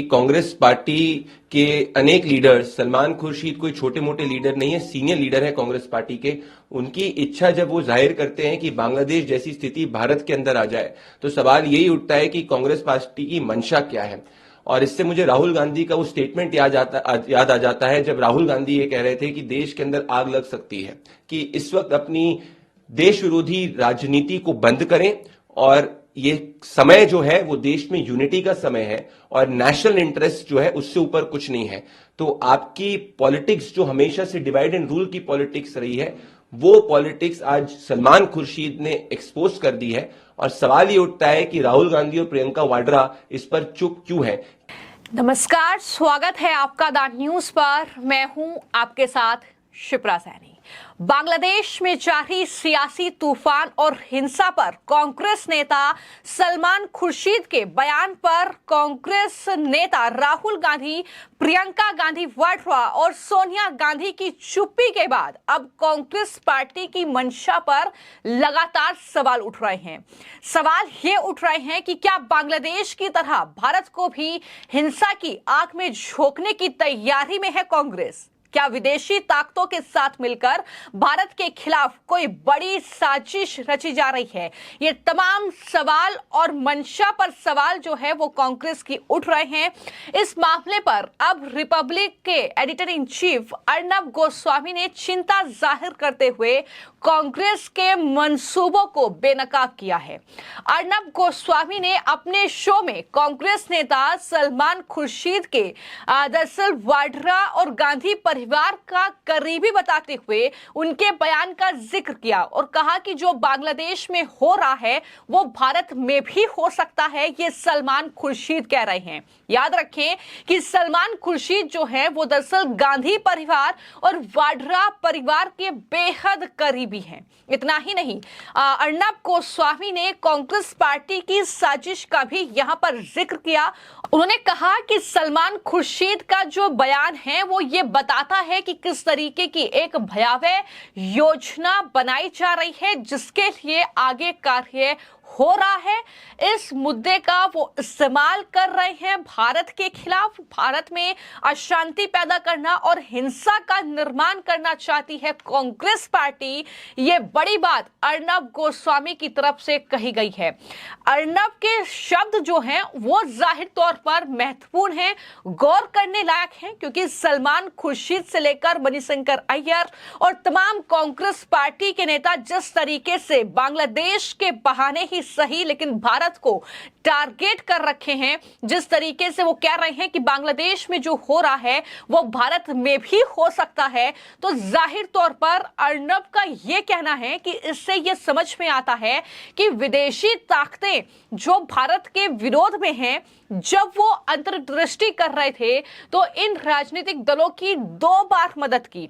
Congress party के अनेक leader, Salman Khurshid कोई छोटे मोटे लीडर नहीं है, सीनियर लीडर है कांग्रेस पार्टी के। उनकी इच्छा जब वो जाहिर करते हैं कि बांग्लादेश जैसी स्थिति भारत के अंदर आ जाए, तो सवाल यही उठता है कि कांग्रेस पार्टी की मंशा क्या है। और इससे मुझे राहुल गांधी का वो स्टेटमेंट याद आ जाता है, जब राहुल गांधी ये कह रहे थे कि देश के अंदर आग लग सकती है, कि इस वक्त अपनी देश विरोधी राजनीति को बंद करें और ये समय जो है वो देश में यूनिटी का समय है और नेशनल इंटरेस्ट जो है उससे ऊपर कुछ नहीं है। तो आपकी पॉलिटिक्स जो हमेशा से डिवाइड एंड रूल की पॉलिटिक्स रही है, वो पॉलिटिक्स आज सलमान खुर्शीद ने एक्सपोज कर दी है। और सवाल ये उठता है कि राहुल गांधी और प्रियंका वाड्रा इस पर चुप क्यों है। नमस्कार, स्वागत है आपका द न्यूज पर। मैं हूं आपके साथ शिप्रा सैनी। बांग्लादेश में जारी सियासी तूफान और हिंसा पर कांग्रेस नेता सलमान खुर्शीद के बयान पर कांग्रेस नेता राहुल गांधी, प्रियंका गांधी वाड्रा और सोनिया गांधी की चुप्पी के बाद अब कांग्रेस पार्टी की मंशा पर लगातार सवाल उठ रहे हैं। सवाल ये उठ रहे हैं कि क्या बांग्लादेश की तरह भारत को भी हिंसा की आग में झोंकने की तैयारी में है कांग्रेस? क्या विदेशी ताकतों के साथ मिलकर भारत के खिलाफ कोई बड़ी साजिश रची जा रही है? ये तमाम सवाल और मंशा पर सवाल जो है वो कांग्रेस की उठ रहे हैं। इस मामले पर अब रिपब्लिक के editor in chief Arnab Goswami ने चिंता जाहिर करते हुए कांग्रेस के मंसूबों को बेनकाब किया है। अर्नब गोस्वामी ने अपने शो में कांग्रेस नेता सलमान खुर्शीद के दरअसल वाड्रा और गांधी परिवार का करीबी बताते हुए उनके बयान का जिक्र किया और कहा कि जो बांग्लादेश में हो रहा है वो भारत में भी हो सकता है। ये सलमान खुर्शीद कह रहे हैं। याद रखें कि सलमान खुर्शीद जो है वो दरअसल गांधी परिवार और वाड्रा परिवार के बेहद करीबी हैं। इतना ही नहीं, अर्नब गोस्वामी ने कांग्रेस पार्टी की साजिश का भी यहां पर जिक्र किया। उन्होंने कहा कि सलमान खुर्शीद का जो बयान है वो ये बताता है कि किस तरीके की एक भयावह योजना बनाई जा रही है जिसके लिए आगे कार्य हो रहा है। इस मुद्दे का वो इस्तेमाल कर रहे हैं भारत के खिलाफ, भारत में अशांति पैदा करना और हिंसा का निर्माण करना चाहती है कांग्रेस पार्टी। ये बड़ी बात अर्नब गोस्वामी की तरफ से कही गई है। अर्नब के शब्द जो हैं वो जाहिर तौर पर महत्वपूर्ण हैं, गौर करने लायक हैं, क्योंकि सलमान खुर्शीद से लेकर मणिशंकर अय्यर और तमाम कांग्रेस पार्टी के नेता जिस तरीके से बांग्लादेश के बहाने ही सही लेकिन भारत को टारगेट कर रखे हैं, जिस तरीके से वो कह रहे हैं कि बांग्लादेश में जो हो रहा है वो भारत में भी हो सकता है, तो जाहिर तौर पर अर्नब का ये कहना है कि इससे ये समझ में आता है कि विदेशी ताकतें जो भारत के विरोध में हैं, जब वो अंतर्दृष्टि कर रहे थे तो इन राजनीतिक दलों की 2 बार मदद की।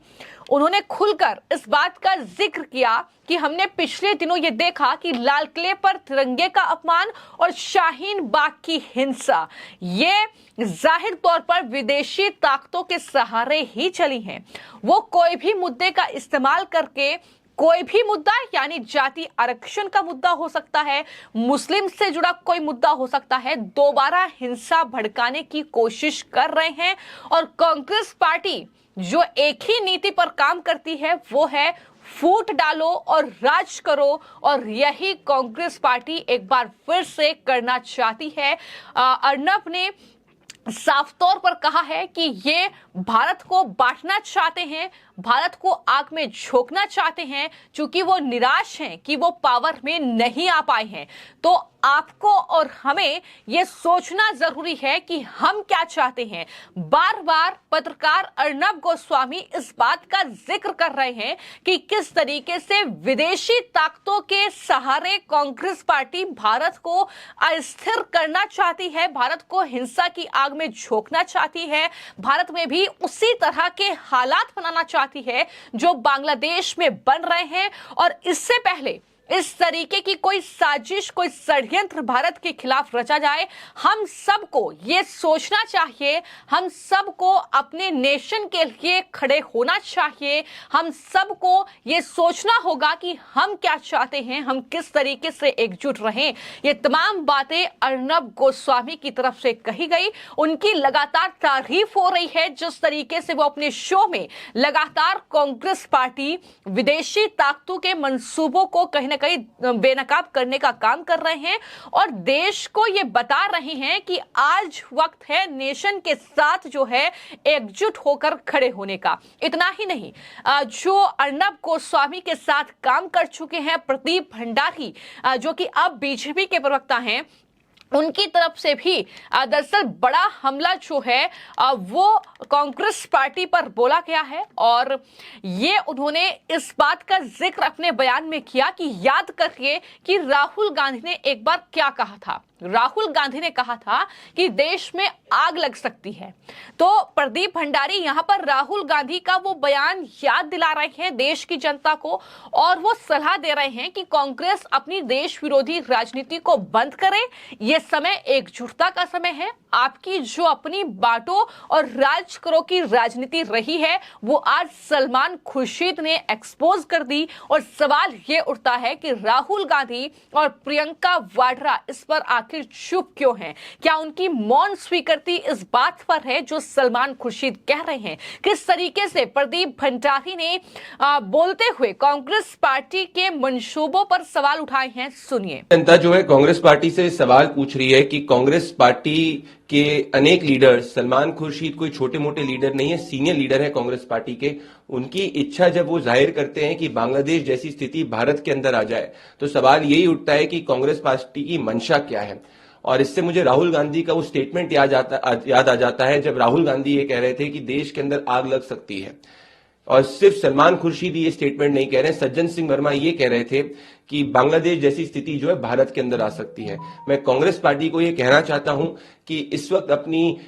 उन्होंने खुलकर इस बात का जिक्र किया कि हमने पिछले दिनों ये देखा कि लाल किले पर तिरंगे का अपमान और शाहीन बाग की हिंसा, ये जाहिर तौर पर विदेशी ताकतों के सहारे ही चली हैं। वो कोई भी मुद्दे का इस्तेमाल करके, कोई भी मुद्दा, यानी जाति आरक्षण का मुद्दा हो सकता है, मुस्लिम से जुड़ा कोई मुद्दा हो सकता है, दोबारा हिंसा भड़काने की कोशिश कर रहे हैं। और कांग्रेस पार्टी जो एक ही नीति पर काम करती है वो है फूट डालो और राज करो, और यही कांग्रेस पार्टी एक बार फिर से करना चाहती है। अर्नब ने साफ तौर पर कहा है कि ये भारत को बांटना चाहते हैं, भारत को आग में झोंकना चाहते हैं, क्योंकि वो निराश हैं कि वो पावर में नहीं आ पाए हैं। तो आपको और हमें ये सोचना जरूरी है कि हम क्या चाहते हैं। बार बार पत्रकार अर्नब गोस्वामी इस बात का जिक्र कर रहे हैं कि किस तरीके से विदेशी ताकतों के सहारे कांग्रेस पार्टी भारत को अस्थिर करना चाहती है, भारत को हिंसा की आग में झोंकना चाहती है, भारत में भी उसी तरह के हालात बनाना चाहती है जो बांग्लादेश में बन रहे हैं। और इससे पहले इस तरीके की कोई साजिश, कोई षड्यंत्र भारत के खिलाफ रचा जाए, हम सबको ये सोचना चाहिए, हम सबको अपने नेशन के लिए खड़े होना चाहिए, हम सबको ये सोचना होगा कि हम क्या चाहते हैं, हम किस तरीके से एकजुट रहें। ये तमाम बातें अर्नब गोस्वामी की तरफ से कही गई। उनकी लगातार तारीफ हो रही है जिस तरीके से वो अपने शो में लगातार कांग्रेस पार्टी विदेशी ताकतों के मंसूबों को कहीं ना कहीं बेनकाब करने का काम कर रहे हैं और देश को ये बता रहे हैं कि आज वक्त है नेशन के साथ जो है एकजुट होकर खड़े होने का। इतना ही नहीं, जो अर्नब गोस्वामी के साथ काम कर चुके हैं प्रदीप भंडारी, जो कि अब बीजेपी के प्रवक्ता हैं, उनकी तरफ से भी दरअसल बड़ा हमला जो है वो कांग्रेस पार्टी पर बोला गया है। और ये उन्होंने इस बात का जिक्र अपने बयान में किया कि याद करिए कि राहुल गांधी ने एक बार क्या कहा था। राहुल गांधी ने कहा था कि देश में आग लग सकती है। तो प्रदीप भंडारी यहां पर राहुल गांधी का वो बयान याद दिला रहे हैं देश की जनता को और वो सलाह दे रहे हैं कि कांग्रेस अपनी देश विरोधी राजनीति को बंद करे। ये समय एकजुटता का समय है। आपकी जो अपनी बांटो और राज करो की राजनीति रही है वो आज सलमान खुर्शीद ने एक्सपोज कर दी और सवाल ये उठता है कि राहुल गांधी और प्रियंका वाड्रा इस पर आखिर चुप क्यों हैं? क्या उनकी मौन स्वीकृति इस बात पर है जो सलमान खुर्शीद कह रहे हैं? किस तरीके से प्रदीप भंडारी ने बोलते हुए कांग्रेस पार्टी के मंसूबों पर सवाल उठाए हैं, सुनिए। जनता जो है कांग्रेस पार्टी से सवाल पूछ रही है कि कांग्रेस पार्टी के अनेक लीडर, सलमान खुर्शीद कोई छोटे मोटे लीडर नहीं है, सीनियर लीडर है कांग्रेस पार्टी के। उनकी इच्छा जब वो जाहिर करते हैं कि बांग्लादेश जैसी स्थिति भारत के अंदर आ जाए तो सवाल यही उठता है कि कांग्रेस पार्टी की मंशा क्या है। और इससे मुझे राहुल गांधी का वो स्टेटमेंट याद आ जाता है जब राहुल गांधी ये कह रहे थे कि देश के अंदर आग लग सकती है। और सिर्फ सलमान खुर्शीद ये स्टेटमेंट नहीं कह रहे, सज्जन सिंह वर्मा ये कह रहे थे कि बांग्लादेश जैसी स्थिति जो है भारत के अंदर आ सकती है। मैं कांग्रेस पार्टी को ये कहना चाहता हूं कि इस वक्त अपनी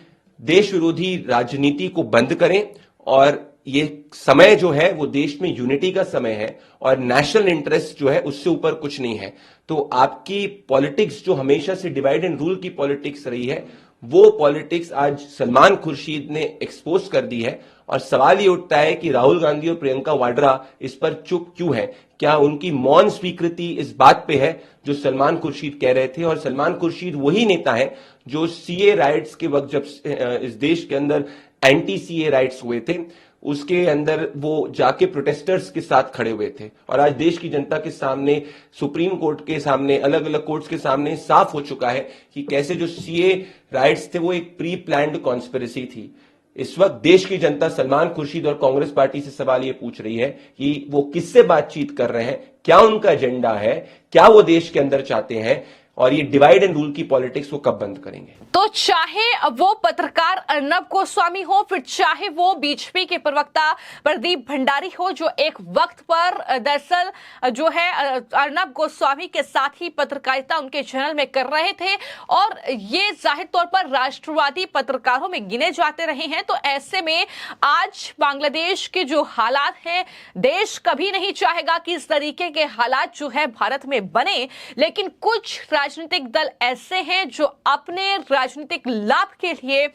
देश विरोधी राजनीति को बंद करें और ये समय जो है वो देश में यूनिटी का समय है और नेशनल इंटरेस्ट जो है उससे ऊपर कुछ नहीं है। तो आपकी पॉलिटिक्स जो हमेशा से डिवाइड एंड रूल की पॉलिटिक्स रही है वो पॉलिटिक्स आज सलमान खुर्शीद ने एक्सपोज कर दी है। और सवाल ये उठता है कि राहुल गांधी और प्रियंका वाड्रा इस पर चुप क्यों है? क्या उनकी मौन स्वीकृति इस बात पे है जो सलमान खुर्शीद कह रहे थे? और सलमान खुर्शीद वही नेता है जो सीए राइट्स के वक्त जब इस देश के अंदर एंटी सीए राइट्स हुए थे उसके अंदर वो जाके प्रोटेस्टर्स के साथ खड़े हुए थे। और आज देश की जनता के सामने, सुप्रीम कोर्ट के सामने, अलग अलग कोर्ट्स के सामने साफ हो चुका है कि कैसे जो सीए राइट्स थे वो एक प्री प्लान्ड कॉन्स्पिरेसी थी। इस वक्त देश की जनता सलमान खुर्शीद और कांग्रेस पार्टी से सवाल ये पूछ रही है कि वो किससे बातचीत कर रहे हैं, क्या उनका एजेंडा है, क्या वो देश के अंदर चाहते हैं और ये डिवाइड एंड रूल की पॉलिटिक्स वो कब बंद करेंगे। तो चाहे वो पत्रकार अर्नब गोस्वामी हो, फिर चाहे वो बीजेपी के प्रवक्ता प्रदीप भंडारी हो, जो एक वक्त पर दरअसल जो है अर्नब गोस्वामी के साथ ही पत्रकारिता उनके चैनल में कर रहे थे और ये जाहिर तौर पर राष्ट्रवादी पत्रकारों में गिने जाते रहे हैं। तो ऐसे में आज बांग्लादेश के जो हालात हैं, देश कभी नहीं चाहेगा कि इस तरीके के हालात जो है भारत में बने, लेकिन कुछ राजनीतिक दल ऐसे हैं जो अपने राजनीतिक लाभ के लिए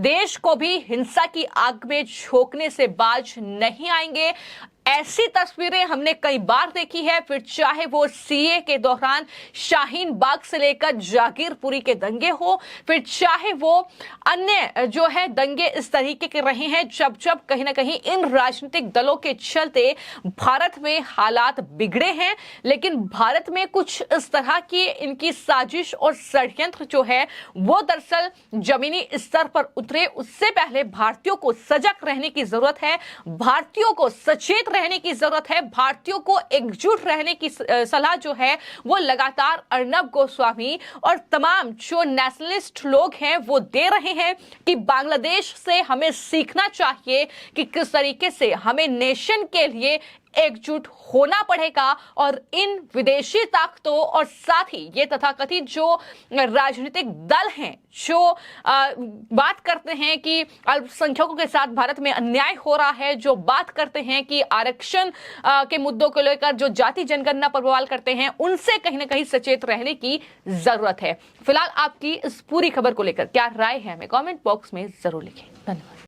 देश को भी हिंसा की आग में झोंकने से बाज नहीं आएंगे। ऐसी तस्वीरें हमने कई बार देखी है, फिर चाहे वो सीए के दौरान शाहीन बाग से लेकर जागीरपुरी के दंगे हो, फिर चाहे वो अन्य जो है दंगे इस तरीके के रहे हैं जब जब कहीं ना कहीं इन राजनीतिक दलों के चलते भारत में हालात बिगड़े हैं। लेकिन भारत में कुछ इस तरह की इनकी साजिश और षड्यंत्र जो है वो दरअसल जमीनी स्तर पर उतरे, उससे पहले भारतीयों को सजग रहने की जरूरत है, भारतीयों को सचेत रहने की जरूरत है, भारतीयों को एकजुट रहने की सलाह जो है वो लगातार अर्नब गोस्वामी और तमाम जो नेशनलिस्ट लोग हैं वो दे रहे हैं कि बांग्लादेश से हमें सीखना चाहिए कि किस तरीके से हमें नेशन के लिए एकजुट होना पड़ेगा और इन विदेशी ताकतों और साथ ही ये तथाकथित जो राजनीतिक दल हैं जो बात करते हैं कि अल्पसंख्यकों के साथ भारत में अन्याय हो रहा है, जो बात करते हैं कि आरक्षण के मुद्दों को लेकर जो जाति जनगणना पर बवाल करते हैं, उनसे कहीं ना कहीं सचेत रहने की जरूरत है। फिलहाल आपकी इस पूरी खबर को लेकर क्या राय है हमें कमेंट बॉक्स में जरूर लिखें। धन्यवाद।